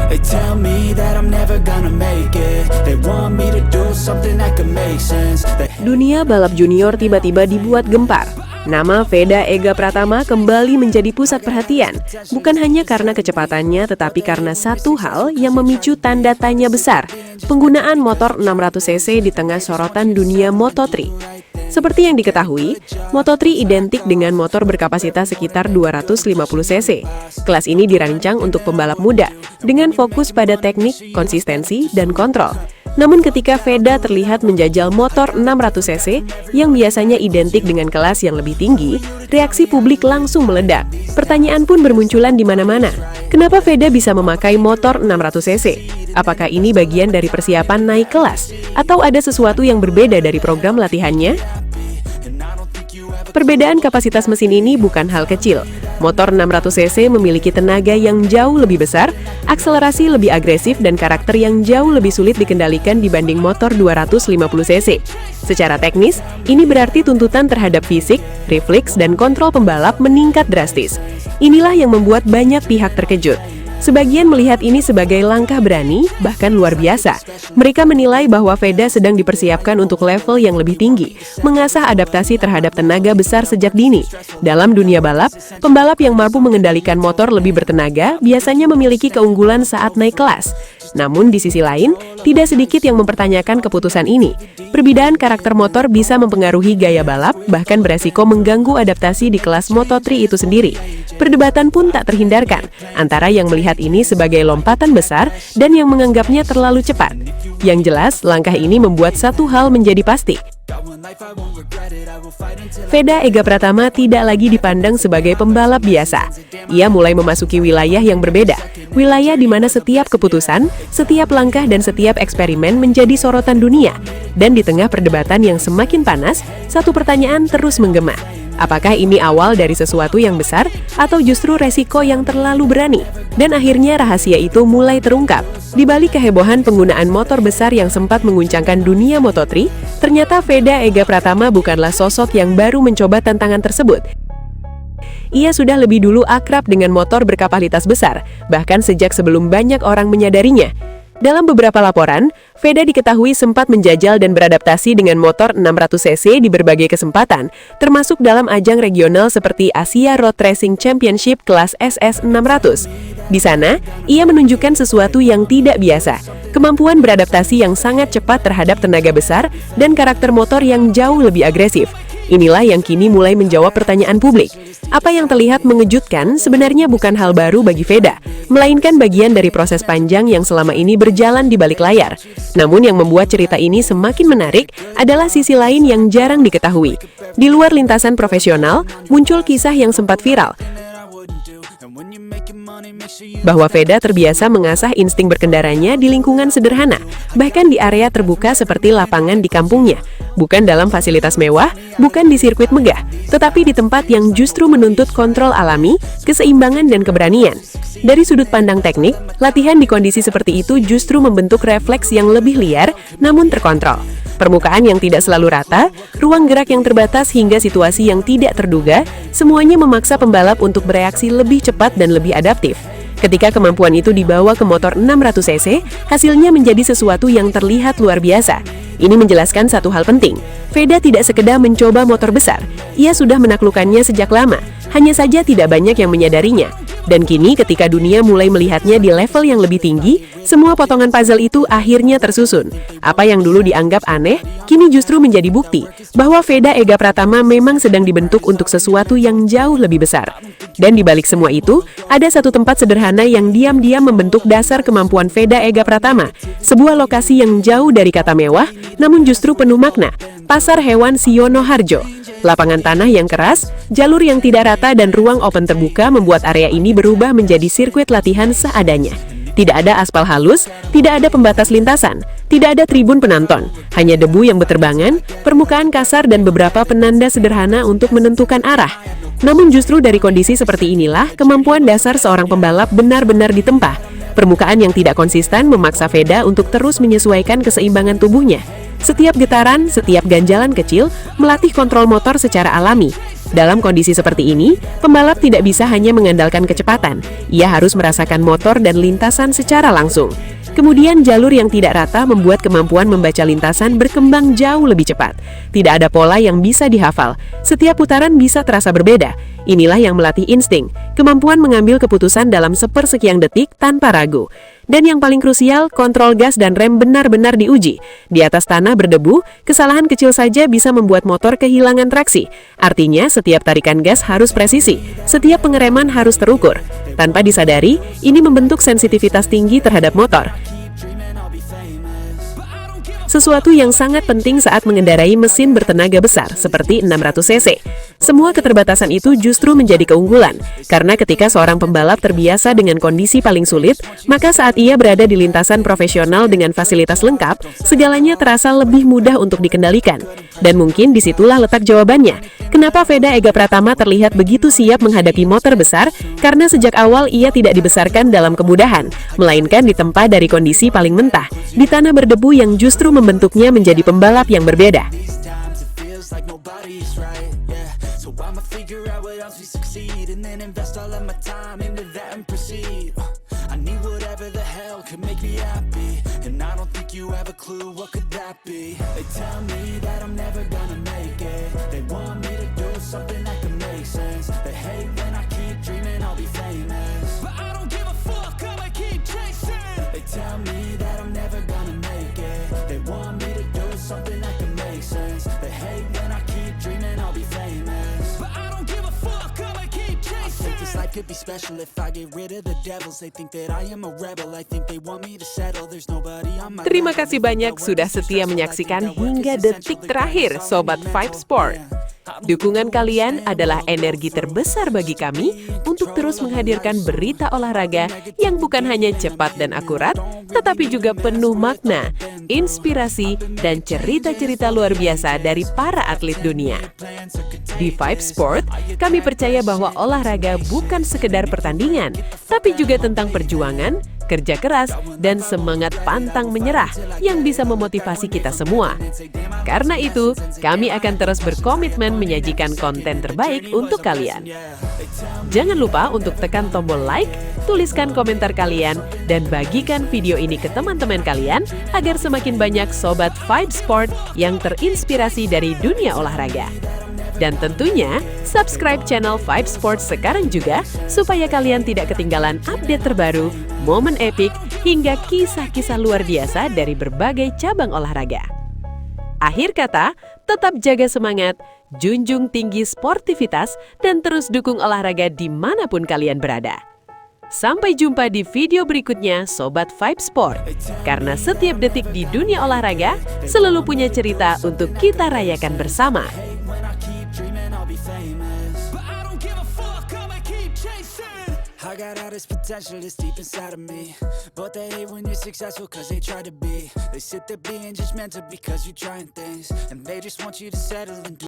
They tell me that I'm never gonna make it. They want me to do something that could make sense. Dunia balap junior tiba-tiba dibuat gempar. Nama Veda Ega Pratama kembali menjadi pusat perhatian, bukan hanya karena kecepatannya tetapi karena satu hal yang memicu tanda tanya besar, penggunaan motor 600cc di tengah sorotan dunia Moto3. Seperti yang diketahui, Moto3 identik dengan motor berkapasitas sekitar 250cc. Kelas ini dirancang untuk pembalap muda, dengan fokus pada teknik, konsistensi, dan kontrol. Namun ketika Veda terlihat menjajal motor 600cc yang biasanya identik dengan kelas yang lebih tinggi, reaksi publik langsung meledak. Pertanyaan pun bermunculan di mana-mana. Kenapa Veda bisa memakai motor 600cc? Apakah ini bagian dari persiapan naik kelas? Atau ada sesuatu yang berbeda dari program latihannya? Perbedaan kapasitas mesin ini bukan hal kecil. Motor 600cc memiliki tenaga yang jauh lebih besar, akselerasi lebih agresif, dan karakter yang jauh lebih sulit dikendalikan dibanding motor 250cc. Secara teknis, ini berarti tuntutan terhadap fisik, refleks, dan kontrol pembalap meningkat drastis. Inilah yang membuat banyak pihak terkejut. Sebagian melihat ini sebagai langkah berani, bahkan luar biasa. Mereka menilai bahwa Veda sedang dipersiapkan untuk level yang lebih tinggi, mengasah adaptasi terhadap tenaga besar sejak dini. Dalam dunia balap, pembalap yang mampu mengendalikan motor lebih bertenaga biasanya memiliki keunggulan saat naik kelas. Namun di sisi lain, tidak sedikit yang mempertanyakan keputusan ini. Perbedaan karakter motor bisa mempengaruhi gaya balap, bahkan beresiko mengganggu adaptasi di kelas Moto3 itu sendiri. Perdebatan pun tak terhindarkan, antara yang melihat ini sebagai lompatan besar dan yang menganggapnya terlalu cepat. Yang jelas, langkah ini membuat satu hal menjadi pasti. Veda Ega Pratama tidak lagi dipandang sebagai pembalap biasa. Ia mulai memasuki wilayah yang berbeda, wilayah di mana setiap keputusan, setiap langkah, dan setiap eksperimen menjadi sorotan dunia. Dan di tengah perdebatan yang semakin panas, satu pertanyaan terus menggema. Apakah ini awal dari sesuatu yang besar, atau justru resiko yang terlalu berani? Dan akhirnya rahasia itu mulai terungkap. Di balik kehebohan penggunaan motor besar yang sempat mengguncangkan dunia Moto3, ternyata Veda Ega Pratama bukanlah sosok yang baru mencoba tantangan tersebut. Ia sudah lebih dulu akrab dengan motor berkapasitas besar, bahkan sejak sebelum banyak orang menyadarinya. Dalam beberapa laporan, Veda diketahui sempat menjajal dan beradaptasi dengan motor 600cc di berbagai kesempatan, termasuk dalam ajang regional seperti Asia Road Racing Championship kelas SS600. Di sana, ia menunjukkan sesuatu yang tidak biasa, kemampuan beradaptasi yang sangat cepat terhadap tenaga besar dan karakter motor yang jauh lebih agresif. Inilah yang kini mulai menjawab pertanyaan publik. Apa yang terlihat mengejutkan sebenarnya bukan hal baru bagi Veda, melainkan bagian dari proses panjang yang selama ini berjalan di balik layar. Namun yang membuat cerita ini semakin menarik adalah sisi lain yang jarang diketahui. Di luar lintasan profesional, muncul kisah yang sempat viral, bahwa Veda terbiasa mengasah insting berkendaranya di lingkungan sederhana, bahkan di area terbuka seperti lapangan di kampungnya. Bukan dalam fasilitas mewah, bukan di sirkuit megah, tetapi di tempat yang justru menuntut kontrol alami, keseimbangan, dan keberanian. Dari sudut pandang teknik, latihan di kondisi seperti itu justru membentuk refleks yang lebih liar, namun terkontrol. Permukaan yang tidak selalu rata, ruang gerak yang terbatas, hingga situasi yang tidak terduga, semuanya memaksa pembalap untuk bereaksi lebih cepat dan lebih adaptif. Ketika kemampuan itu dibawa ke motor 600cc, hasilnya menjadi sesuatu yang terlihat luar biasa. Ini menjelaskan satu hal penting. Veda tidak sekedar mencoba motor besar, ia sudah menaklukkannya sejak lama, hanya saja tidak banyak yang menyadarinya. Dan kini ketika dunia mulai melihatnya di level yang lebih tinggi, semua potongan puzzle itu akhirnya tersusun. Apa yang dulu dianggap aneh, kini justru menjadi bukti bahwa Veda Ega Pratama memang sedang dibentuk untuk sesuatu yang jauh lebih besar. Dan di balik semua itu, ada satu tempat sederhana yang diam-diam membentuk dasar kemampuan Veda Ega Pratama. Sebuah lokasi yang jauh dari kata mewah, namun justru penuh makna. Pasar Hewan Siono Harjo. Lapangan tanah yang keras, jalur yang tidak rata, dan ruang open terbuka membuat area ini berubah menjadi sirkuit latihan seadanya. Tidak ada aspal halus, tidak ada pembatas lintasan, tidak ada tribun penonton, hanya debu yang berterbangan, permukaan kasar, dan beberapa penanda sederhana untuk menentukan arah. Namun justru dari kondisi seperti inilah, kemampuan dasar seorang pembalap benar-benar ditempa. Permukaan yang tidak konsisten memaksa Veda untuk terus menyesuaikan keseimbangan tubuhnya. Setiap getaran, setiap ganjalan kecil, melatih kontrol motor secara alami. Dalam kondisi seperti ini, pembalap tidak bisa hanya mengandalkan kecepatan. Ia harus merasakan motor dan lintasan secara langsung. Kemudian jalur yang tidak rata membuat kemampuan membaca lintasan berkembang jauh lebih cepat. Tidak ada pola yang bisa dihafal. Setiap putaran bisa terasa berbeda. Inilah yang melatih insting, kemampuan mengambil keputusan dalam sepersekian detik tanpa ragu. Dan yang paling krusial, kontrol gas dan rem benar-benar diuji. Di atas tanah berdebu, kesalahan kecil saja bisa membuat motor kehilangan traksi. Artinya, setiap tarikan gas harus presisi, setiap pengereman harus terukur. Tanpa disadari, ini membentuk sensitivitas tinggi terhadap motor. Sesuatu yang sangat penting saat mengendarai mesin bertenaga besar seperti 600 cc. Semua keterbatasan itu justru menjadi keunggulan, karena ketika seorang pembalap terbiasa dengan kondisi paling sulit, maka saat ia berada di lintasan profesional dengan fasilitas lengkap, segalanya terasa lebih mudah untuk dikendalikan. Dan mungkin disitulah letak jawabannya. Kenapa Veda Ega Pratama terlihat begitu siap menghadapi motor besar? Karena sejak awal ia tidak dibesarkan dalam kemudahan, melainkan ditempa dari kondisi paling mentah, di tanah berdebu yang justru membentuknya menjadi pembalap yang berbeda. Could be special if I get rid of the devils. They think that I am a rebel. I think they want me to settle. There's nobody on my Terima kasih banyak sudah setia menyaksikan hingga detik terakhir, Sobat Vibe Sport. Dukungan kalian adalah energi terbesar bagi kami untuk terus menghadirkan berita olahraga yang bukan hanya cepat dan akurat, tetapi juga penuh makna, inspirasi, dan cerita-cerita luar biasa dari para atlet dunia. Di Vibe Sport, kami percaya bahwa olahraga bukan sekedar pertandingan, tapi juga tentang perjuangan, kerja keras, dan semangat pantang menyerah yang bisa memotivasi kita semua. Karena itu, kami akan terus berkomitmen menyajikan konten terbaik untuk kalian. Jangan lupa untuk tekan tombol like, tuliskan komentar kalian, dan bagikan video ini ke teman-teman kalian agar semakin banyak Sobat Vibe Sport yang terinspirasi dari dunia olahraga. Dan tentunya, subscribe channel Vibe Sport sekarang juga supaya kalian tidak ketinggalan update terbaru, momen epik, hingga kisah-kisah luar biasa dari berbagai cabang olahraga. Akhir kata, tetap jaga semangat, junjung tinggi sportivitas, dan terus dukung olahraga dimanapun kalian berada. Sampai jumpa di video berikutnya, Sobat Vibe Sport. Karena setiap detik di dunia olahraga selalu punya cerita untuk kita rayakan bersama. I got all this potential that's deep inside of me, but they hate when you're successful cause they try to be. They sit there being judgmental because you're trying things, and they just want you to settle and do